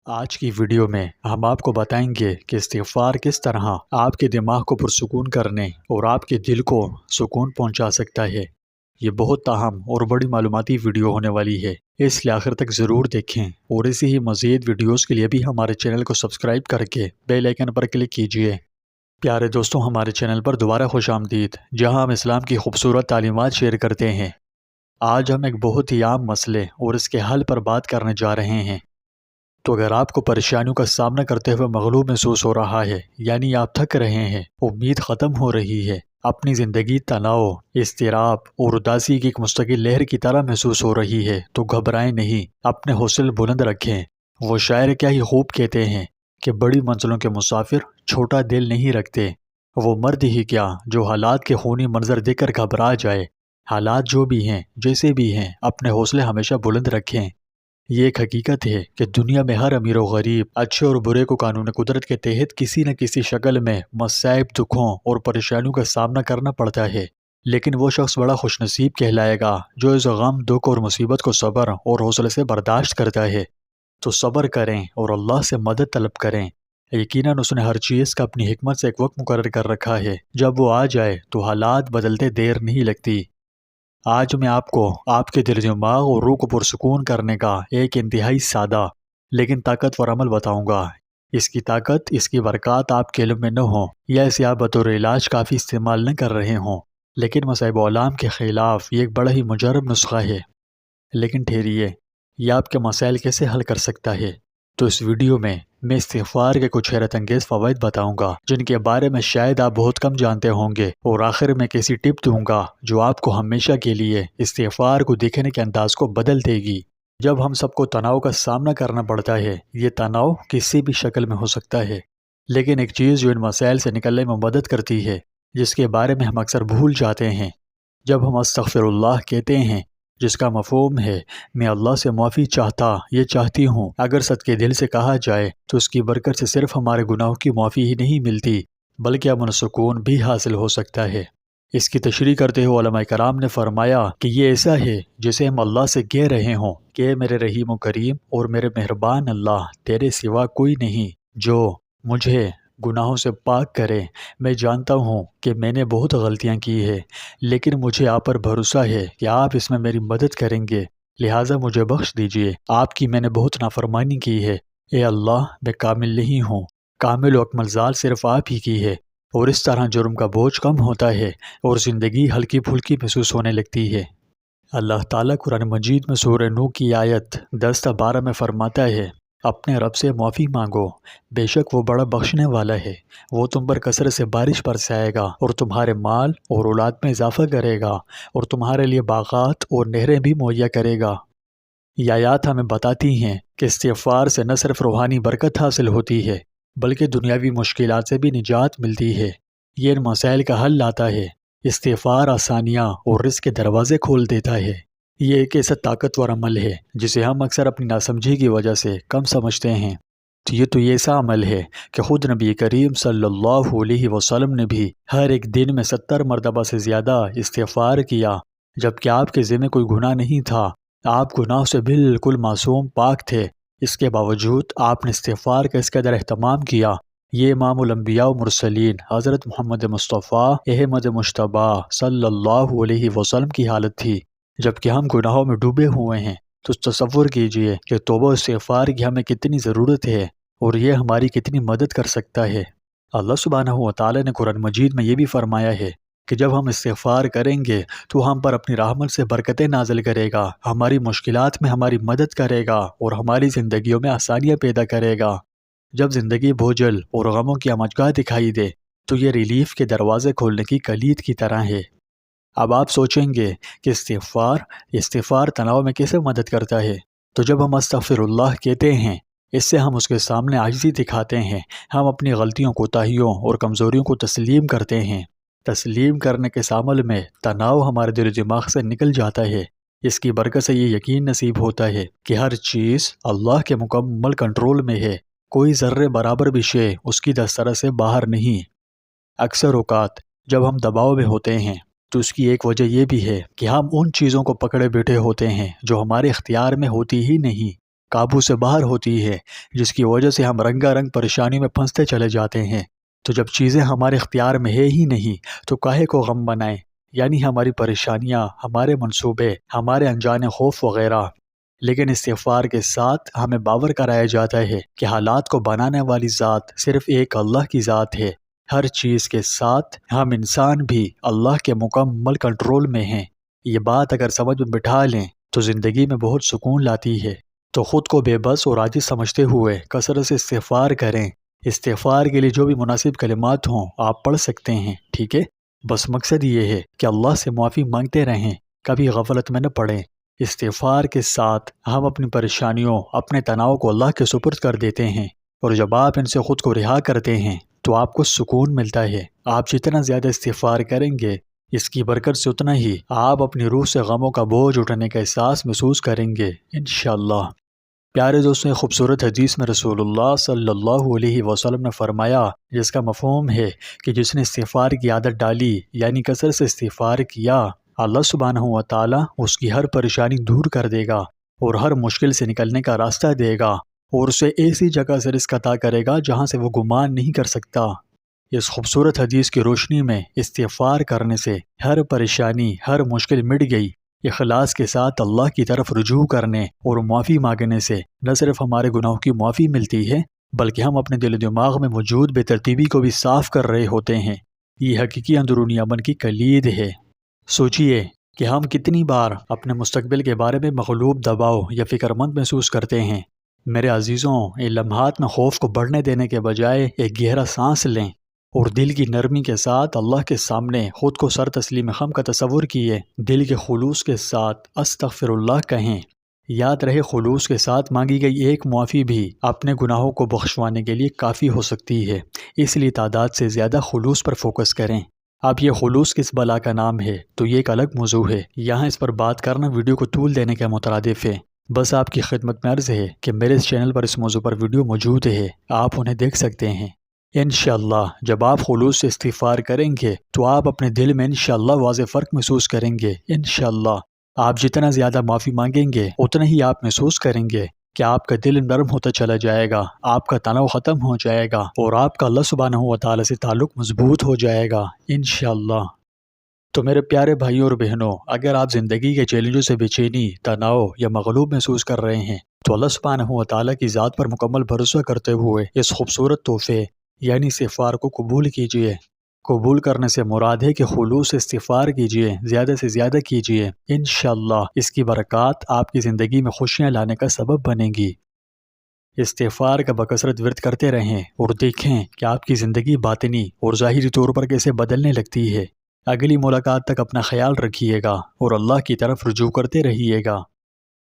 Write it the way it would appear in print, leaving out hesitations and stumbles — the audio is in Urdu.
آج کی ویڈیو میں ہم آپ کو بتائیں گے کہ استغفار کس طرح آپ کے دماغ کو پرسکون کرنے اور آپ کے دل کو سکون پہنچا سکتا ہے۔ یہ بہت اہم اور بڑی معلوماتی ویڈیو ہونے والی ہے، اس لیے آخر تک ضرور دیکھیں اور اسی ہی مزید ویڈیوز کے لیے بھی ہمارے چینل کو سبسکرائب کر کے بیل آئیکن پر کلک کیجئے۔ پیارے دوستوں، ہمارے چینل پر دوبارہ خوش آمدید، جہاں ہم اسلام کی خوبصورت تعلیمات شیئر کرتے ہیں۔ آج ہم ایک بہت ہی عام مسئلے اور اس کے حل پر بات کرنے جا رہے ہیں۔ تو اگر آپ کو پریشانیوں کا سامنا کرتے ہوئے مغلوب محسوس ہو رہا ہے، یعنی آپ تھک رہے ہیں، امید ختم ہو رہی ہے، اپنی زندگی تناؤ، اضطراب اور اداسی کی ایک مستقل لہر کی طرح محسوس ہو رہی ہے، تو گھبرائیں نہیں، اپنے حوصلے بلند رکھیں۔ وہ شاعر کیا ہی خوب کہتے ہیں کہ بڑی منزلوں کے مسافر چھوٹا دل نہیں رکھتے۔ وہ مرد ہی کیا جو حالات کے خونی منظر دیکھ کر گھبرا جائے۔ حالات جو بھی ہیں، جیسے بھی ہیں، اپنے حوصلے ہمیشہ بلند رکھیں۔ یہ ایک حقیقت ہے کہ دنیا میں ہر امیر و غریب، اچھے اور برے کو قانون قدرت کے تحت کسی نہ کسی شکل میں مصائب، دکھوں اور پریشانیوں کا سامنا کرنا پڑتا ہے، لیکن وہ شخص بڑا خوش نصیب کہلائے گا جو اس غم، دکھ اور مصیبت کو صبر اور حوصلے سے برداشت کرتا ہے۔ تو صبر کریں اور اللہ سے مدد طلب کریں۔ یقیناً اس نے ہر چیز کا اپنی حکمت سے ایک وقت مقرر کر رکھا ہے، جب وہ آ جائے تو حالات بدلتے دیر نہیں لگتی۔ آج میں آپ کو آپ کے دل، دماغ اور روح کو پرسکون کرنے کا ایک انتہائی سادہ لیکن طاقتور عمل بتاؤں گا۔ اس کی طاقت، اس کی برکات آپ کے علم میں نہ ہوں، یا اسے آپ بطور علاج کافی استعمال نہ کر رہے ہوں، لیکن مصائب عالم کے خلاف یہ ایک بڑا ہی مجرب نسخہ ہے۔ لیکن ٹھہریے، یہ آپ کے مسائل کیسے حل کر سکتا ہے؟ تو اس ویڈیو میں استغفار کے کچھ حیرت انگیز فوائد بتاؤں گا جن کے بارے میں شاید آپ بہت کم جانتے ہوں گے، اور آخر میں ایک ایسی ٹپ دوں گا جو آپ کو ہمیشہ کے لیے استغفار کو دیکھنے کے انداز کو بدل دے گی۔ جب ہم سب کو تناؤ کا سامنا کرنا پڑتا ہے، یہ تناؤ کسی بھی شکل میں ہو سکتا ہے، لیکن ایک چیز جو ان مسائل سے نکلنے میں مدد کرتی ہے، جس کے بارے میں ہم اکثر بھول جاتے ہیں، جب ہم استغفر اللہ کہتے ہیں، جس کا مفہوم ہے میں اللہ سے معافی چاہتا، یہ چاہتی ہوں، اگر صدقے دل سے کہا جائے تو اس کی برکت سے صرف ہمارے گناہوں کی معافی ہی نہیں ملتی، بلکہ امن سکون بھی حاصل ہو سکتا ہے۔ اس کی تشریح کرتے ہوئے علماء کرام نے فرمایا کہ یہ ایسا ہے جسے ہم اللہ سے کہہ رہے ہوں کہ میرے رحیم و کریم اور میرے مہربان اللہ، تیرے سوا کوئی نہیں جو مجھے گناہوں سے پاک کرے۔ میں جانتا ہوں کہ میں نے بہت غلطیاں کی ہیں، لیکن مجھے آپ پر بھروسہ ہے کہ آپ اس میں میری مدد کریں گے، لہٰذا مجھے بخش دیجیے۔ آپ کی میں نے بہت نافرمانی کی ہے، اے اللہ، میں کامل نہیں ہوں، کامل و اکمل ذات صرف آپ ہی کی ہے، اور اس طرح جرم کا بوجھ کم ہوتا ہے اور زندگی ہلکی پھلکی محسوس ہونے لگتی ہے۔ اللہ تعالیٰ قرآن مجید میں سورہ نوح کی آیت 10-12 میں فرماتا ہے، اپنے رب سے معافی مانگو، بے شک وہ بڑا بخشنے والا ہے، وہ تم پر کثرت سے بارش برسائے گا اور تمہارے مال اور اولاد میں اضافہ کرے گا، اور تمہارے لیے باغات اور نہریں بھی مہیا کرے گا۔ یہ آیات ہمیں بتاتی ہیں کہ استغفار سے نہ صرف روحانی برکت حاصل ہوتی ہے، بلکہ دنیاوی مشکلات سے بھی نجات ملتی ہے۔ یہ ان مسائل کا حل لاتا ہے۔ استغفار آسانیاں اور رزق کے دروازے کھول دیتا ہے۔ یہ ایک ایسا طاقتور عمل ہے جسے ہم اکثر اپنی ناسمجھی کی وجہ سے کم سمجھتے ہیں۔ یہ ایسا عمل ہے کہ خود نبی کریم صلی اللہ علیہ وسلم نے بھی ہر ایک دن میں 70 مرتبہ سے زیادہ استغفار کیا، جبکہ آپ کے ذمہ کوئی گناہ نہیں تھا، آپ گناہ سے بالکل معصوم، پاک تھے۔ اس کے باوجود آپ نے استغفار کا اس قدر اہتمام کیا۔ یہ امام الانبیاء و مرسلین حضرت محمد مصطفیٰ احمد مجتبی صلی اللہ علیہ وسلم کی حالت تھی، جبکہ ہم گناہوں میں ڈوبے ہوئے ہیں۔ تو تصور کیجئے کہ توبہ و استغفار کی ہمیں کتنی ضرورت ہے، اور یہ ہماری کتنی مدد کر سکتا ہے۔ اللہ سبحانہ و تعالیٰ نے قرآن مجید میں یہ بھی فرمایا ہے کہ جب ہم استغفار کریں گے تو ہم پر اپنی رحمت سے برکتیں نازل کرے گا، ہماری مشکلات میں ہماری مدد کرے گا، اور ہماری زندگیوں میں آسانیاں پیدا کرے گا۔ جب زندگی بوجھل اور غموں کی امجگاہ دکھائی دے تو یہ ریلیف کے دروازے کھولنے کی کلید کی طرح ہے۔ اب آپ سوچیں گے کہ استغفار تناؤ میں کیسے مدد کرتا ہے؟ تو جب ہم استغفر اللہ کہتے ہیں، اس سے ہم اس کے سامنے عاجزی دکھاتے ہیں، ہم اپنی غلطیوں، کوتاہیوں اور کمزوریوں کو تسلیم کرتے ہیں۔ تسلیم کرنے کے اس عمل میں تناؤ ہمارے دل و دماغ سے نکل جاتا ہے۔ اس کی برکت سے یہ یقین نصیب ہوتا ہے کہ ہر چیز اللہ کے مکمل کنٹرول میں ہے، کوئی ذرے برابر بھی شے اس کی دسترس سے باہر نہیں۔ اکثر اوقات جب ہم دباؤ میں ہوتے ہیں تو اس کی ایک وجہ یہ بھی ہے کہ ہم ان چیزوں کو پکڑے بیٹھے ہوتے ہیں جو ہمارے اختیار میں ہوتی ہی نہیں۔ قابو سے باہر ہوتی ہے، جس کی وجہ سے ہم رنگا رنگ پریشانیوں میں پھنستے چلے جاتے ہیں۔ تو جب چیزیں ہمارے اختیار میں ہے ہی نہیں تو کاہے کو غم بنائیں، یعنی ہماری پریشانیاں، ہمارے منصوبے، ہمارے انجانے خوف وغیرہ۔ لیکن استغفار کے ساتھ ہمیں باور کرایا جاتا ہے کہ حالات کو بنانے والی ذات صرف ایک اللہ کی ذات ہے۔ ہر چیز کے ساتھ ہم انسان بھی اللہ کے مکمل کنٹرول میں ہیں۔ یہ بات اگر سمجھ میں بٹھا لیں تو زندگی میں بہت سکون لاتی ہے۔ تو خود کو بے بس اور عاجز سمجھتے ہوئے کثرت سے استغفار کریں۔ استغفار کے لیے جو بھی مناسب کلمات ہوں آپ پڑھ سکتے ہیں، ٹھیک ہے؟ بس مقصد یہ ہے کہ اللہ سے معافی مانگتے رہیں، کبھی غفلت میں نہ پڑیں۔ استغفار کے ساتھ ہم اپنی پریشانیوں، اپنے تناؤ کو اللہ کے سپرد کر دیتے ہیں، اور جب آپ ان سے خود کو رہا کرتے ہیں تو آپ کو سکون ملتا ہے۔ آپ جتنا زیادہ استغفار کریں گے، اس کی برکت سے اتنا ہی آپ اپنی روح سے غموں کا بوجھ اٹھانے کا احساس محسوس کریں گے انشاءاللہ۔ پیارے دوستوں، خوبصورت حدیث میں رسول اللہ صلی اللہ علیہ وسلم نے فرمایا، جس کا مفہوم ہے کہ جس نے استغفار کی عادت ڈالی، یعنی کثرت سے استغفار کیا، اللہ سبحانہ و تعالیٰ اس کی ہر پریشانی دور کر دے گا اور ہر مشکل سے نکلنے کا راستہ دے گا، اور اسے ایسی جگہ سے رزق عطا کرے گا جہاں سے وہ گمان نہیں کر سکتا۔ اس خوبصورت حدیث کی روشنی میں استغفار کرنے سے ہر پریشانی، ہر مشکل مٹ گئی۔ اخلاص کے ساتھ اللہ کی طرف رجوع کرنے اور معافی مانگنے سے نہ صرف ہمارے گناہوں کی معافی ملتی ہے، بلکہ ہم اپنے دل و دماغ میں موجود بے ترتیبی کو بھی صاف کر رہے ہوتے ہیں۔ یہ حقیقی اندرونی امن کی کلید ہے۔ سوچئے کہ ہم کتنی بار اپنے مستقبل کے بارے میں مغلوب، دباؤ یا فکر مند محسوس کرتے ہیں۔ میرے عزیزوں، ان لمحات میں خوف کو بڑھنے دینے کے بجائے ایک گہرا سانس لیں اور دل کی نرمی کے ساتھ اللہ کے سامنے خود کو سر تسلیم خم کا تصور کیے۔ دل کے خلوص کے ساتھ استغفر اللہ کہیں۔ یاد رہے، خلوص کے ساتھ مانگی گئی ایک معافی بھی اپنے گناہوں کو بخشوانے کے لیے کافی ہو سکتی ہے۔ اس لیے تعداد سے زیادہ خلوص پر فوکس کریں۔ اب یہ خلوص کس بلا کا نام ہے تو یہ ایک الگ موضوع ہے، یہاں اس پر بات کرنا ویڈیو کو طول دینے کے مترادف ہے۔ بس آپ کی خدمت میں عرض ہے کہ میرے اس چینل پر اس موضوع پر ویڈیو موجود ہے، آپ انہیں دیکھ سکتے ہیں۔ انشاءاللہ جب آپ خلوص سے استغفار کریں گے تو آپ اپنے دل میں انشاءاللہ واضح فرق محسوس کریں گے۔ انشاءاللہ آپ جتنا زیادہ معافی مانگیں گے اتنا ہی آپ محسوس کریں گے کہ آپ کا دل نرم ہوتا چلا جائے گا، آپ کا تناؤ ختم ہو جائے گا، اور آپ کا اللہ سبحانہ و تعالیٰ سے تعلق مضبوط ہو جائے گا انشاءاللہ۔ تو میرے پیارے بھائیوں اور بہنوں، اگر آپ زندگی کے چیلنجوں سے بے چینی، تناؤ یا مغلوب محسوس کر رہے ہیں تو اللہ سبحانہ و تعالیٰ کی ذات پر مکمل بھروسہ کرتے ہوئے اس خوبصورت تحفے یعنی استغفار کو قبول کیجئے۔ قبول کرنے سے مراد ہے کہ خلوص سے استغفار کیجئے، زیادہ سے زیادہ کیجئے۔ انشاءاللہ اس کی برکات آپ کی زندگی میں خوشیاں لانے کا سبب بنے گی۔ استغفار کا بکثرت ورد کرتے رہیں اور دیکھیں کہ آپ کی زندگی باطنی اور ظاہری طور پر کیسے بدلنے لگتی ہے۔ اگلی ملاقات تک اپنا خیال رکھیے گا اور اللہ کی طرف رجوع کرتے رہیے گا۔